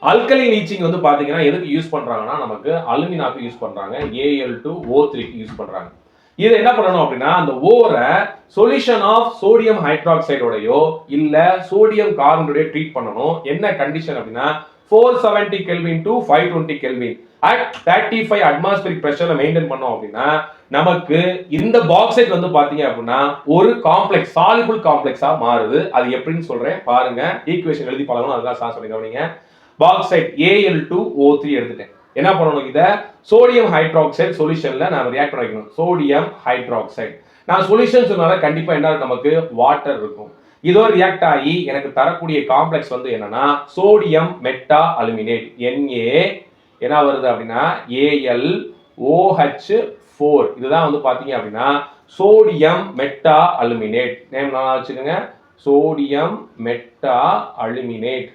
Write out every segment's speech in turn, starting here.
Alkali leaching வந்து பாத்தீங்கன்னா எதுக்கு யூஸ் பண்றாங்கன்னா நமக்கு அலுமினாக்கு யூஸ் பண்றாங்க, Al2O3 யூஸ் பண்றாங்க. இது என்ன பண்ணணும் அப்படின்னா அந்த ஓரை சொல்யூஷன் ஆஃப் சோடியம் ஹைட்ராக்சைடோடயோ இல்ல சோடியம் கார்பனோடயோ ட்ரீட் பண்ணணும். என்ன கண்டிஷன் அப்படின்னா 470 kelvin to 520 kelvin at 35 atmospheric பிரஷர்ல மெயின்டைன் பண்ணோம் அப்படின்னா நமக்கு இந்த பாக்சைட் வந்து பாத்தீங்க அப்படின்னா ஒரு காம்ப்ளெக்ஸ் சாலிபிள் காம்ப்ளெக்ஸா மாறுது. அது எப்படின்னு சொல்றேன் பாருங்க. ஈக்குவேஷன் எழுதி பழகணும், அதுதான் சார் சொல்லி கவனிங்க. பாக்சைட் Al2O3 எடுத்துட்டேன். என்ன பண்ணணும், இத சோடியம் ஹைட்ராக்சைடு சொல்யூஷன்ல நான் ரியாக்ட் பண்ண வைக்கணும். சோடியம் ஹைட்ராக்சைடு நான் சொல்யூஷன் சொன்னால கண்டிப்பா என்ன நமக்கு வாட்டர் இருக்கும். இதோ ரியாக்ட் ஆகி எனக்கு தரக்கூடிய காம்ப்ளெக்ஸ் வந்து என்னன்னா சோடியம் மெட்டா அலுமினேட் Na என்ன வருது அப்படின்னா AlOH4. இதுதான் வந்து பாத்தீங்க அப்படின்னா சோடியம் மெட்டா அலுமினேட். நேம் நல்லா வச்சுக்கோங்க, சோடியம் மெட்டா அலுமினேட்.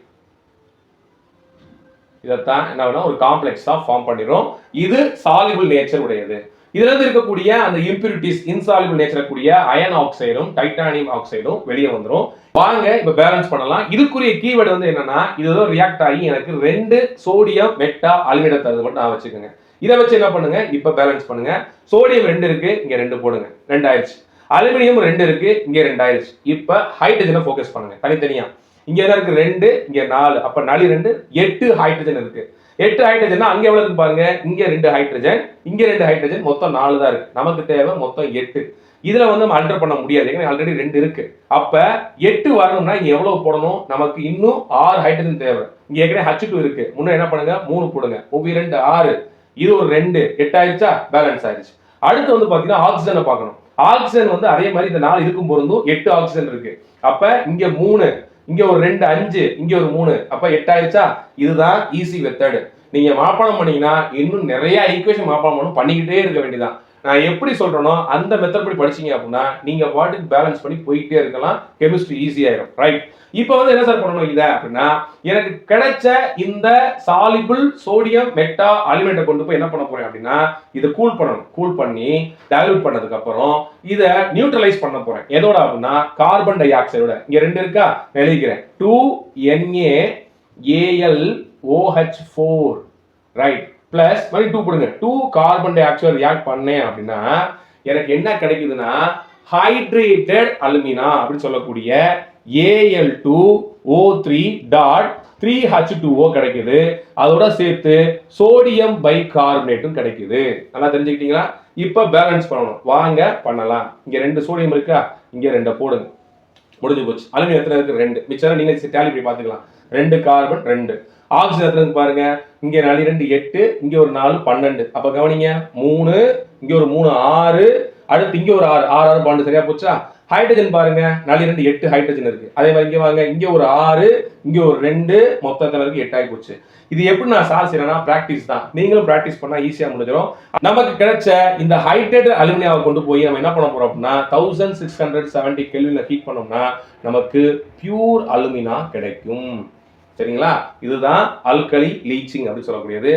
இதைத்தான் என்ன ஒரு காம்ப்ளெக்ஸா ஃபார்ம் பண்ணிரும். இது சாலிபிள் நேச்சர் உடையது. இதுல இருந்து இருக்கக்கூடிய அந்த இம்பியூரிட்டிஸ் இன்சாலிபிள் நேச்சர் கூடிய அயன் ஆக்சைடும் டைட்டானியம் ஆக்சைடும் வெளியே வந்துரும். வாங்க இப்ப பேலன்ஸ் பண்ணலாம். இதுக்குரிய கீவேர்டு வந்து என்னன்னா இது ரியாக்ட் ஆகி எனக்கு 2 சோடியம் மெட்டா அலுமினேட் தருது மட்டும் நான் வச்சுக்கோங்க. இதை வச்சு என்ன பண்ணுங்க, இப்ப பேலன்ஸ் பண்ணுங்க. சோடியம் 2 இருக்கு, இங்க 2 போடுங்க, 2 ஆயிடுச்சு. அலுமினியம் 2 இருக்கு, இங்க 2 ஆயிடுச்சு. இப்ப ஹைட்ரஜனை ஃபோக்கஸ் பண்ணுங்க தனித்தனியா. இங்க என்ன இருக்கு 2, இங்க 4, அப்ப 4 2 8 ஹைட்ரஜன் இருக்கு. 8 ஹைட்ரஜன் அங்க எவ்வளவு இருக்கு பாருங்க. இங்க 2 ஹைட்ரஜன், இங்க 2 ஹைட்ரஜன், மொத்தம் 4 தான் இருக்கு. நமக்கு தேவை மொத்தம் 8. இதுல வந்து நம்ம அல்டர் பண்ண முடியாது, ஏன்னா ஆல்ரெடி 2 இருக்கு. அப்ப 8 வரணும்னா இங்க எவ்வளவு போடணும், நமக்கு இன்னும் 6 ஹைட்ரஜன் தேவை. இங்க ஏற்கனவே H2 இருக்கு, முன்ன என்ன பண்ணுங்க 3 போடுங்க. 2 6, இது ஒரு 2, 8 ஆயிடுச்சா, பேலன்ஸ் ஆயிடுச்சு. அடுத்து வந்து பாத்தீங்கன்னா ஆக்சிஜனை பார்க்கணும். ஆக்சிஜன் வந்து அதே மாதிரி இந்த 4 இதுக்கும் பொருந்தும். 8 ஆக்சிஜன் இருக்கு. அப்ப இங்க 3, இங்க ஒரு 2 5, இங்க ஒரு 3, அப்ப 8 ஆயிடுச்சா. இதுதான் ஈஸி மெத்தட். நீங்க மாப்பாடம் பண்ணீங்கன்னா இன்னும் நிறைய ஈக்குவேஷன் மாப்பாடம் பண்ணிக்கிட்டே இருக்க வேண்டியதான். நான் எப்படி சொல்றேனோ அந்த மெத்தட் படி படிச்சீங்க அப்படின்னா நீங்க பாட்டுக்கு பேலன்ஸ் பண்ணி போயிட்டே இருக்கலாம். கெமிஸ்ட்ரி ஈஸியாயிரும். ரைட். இப்போ வந்து என்ன சார் பண்ணணும் இத அப்படின்னா எனக்கு கிடைச்ச இந்த சாலிபிள் சோடியம் மெட்டா அலுமினேட்டை கொண்டு போய் என்ன பண்ண போறேன் அப்படின்னா இதை கூல் பண்ணணும். கூல் பண்ணி டைலூட் பண்ணதுக்கு அப்புறம் இதை நியூட்ரலைஸ் பண்ண போறேன். எதோட அப்படின்னா கார்பன் டை ஆக்சைடோட. இங்க 2 இருக்கா, எழுதிக்கிறேன். 2NaAlOH4 ரைட் பிளஸ் மறுபடியும் 2 போடுங்க. 2 கார்பன் டை ஆக்சைடு ரியாக்ட் பண்ணேன் அப்படின்னா எனக்கு என்ன கிடைக்குதுன்னா ஹைட்ரேட்டட் அலுமினா அப்படின்னு சொல்லக்கூடிய Al2O3.3H2O கிடைக்குது. அதோட சேர்த்து சோடியம் பைகார்பனேட்டும் கிடைக்குது. நல்லா தெரிஞ்சுக்கிட்டீங்களா? இப்ப பேலன்ஸ் பண்ணணும். வாங்க பண்ணலாம். இங்க 2 சோடியம் இருக்கா, இங்க 2 போடுங்க. முடிஞ்சு போச்சு. அலுமினியம் எத்தனை இருக்கு 2. மிச்சம் நீங்க டேலி பண்ணி பாத்துக்கலாம். 2 கார்பன் 2. ஆக்சிஜன் எத்தனை இருக்கு பாருங்க. இங்க 4 2 8, இங்க ஒரு 4 12. அப்ப கவனிங்க 3, இங்க ஒரு 3 6, அடுத்து இங்க ஒரு 6 6 12. சரியா போச்சா? ஹைட்ரஜன் பாருங்க 4 2 8 ஹைட்ரஜன் இருக்கு. அதே மாதிரி இங்க வாங்க, இங்க ஒரு 6, இங்க ஒரு 2, மொத்தத்துல இருக்கு 8 ஆகி போச்சு. இது எப்படி நான் சால்வ் செய்யறேன்னா பிராக்டிஸ் தான். நீங்களும் பிராக்டிஸ் பண்ணா ஈஸியா முடிஞ்சிடும். நமக்கு கிடைச்ச இந்த ஹைட்ரேட்டட் அலுமினியாவை கொண்டு போய் நம்ம என்ன பண்ண போறோம் அப்படின்னா 1670 கெல்வின்ல ஹீட் பண்ணோம்னா நமக்கு பியூர் அலுமினா கிடைக்கும். சரிங்களா? இதுதான் அல்கலி லீச்சிங் அப்படின்னு சொல்லக்கூடியது.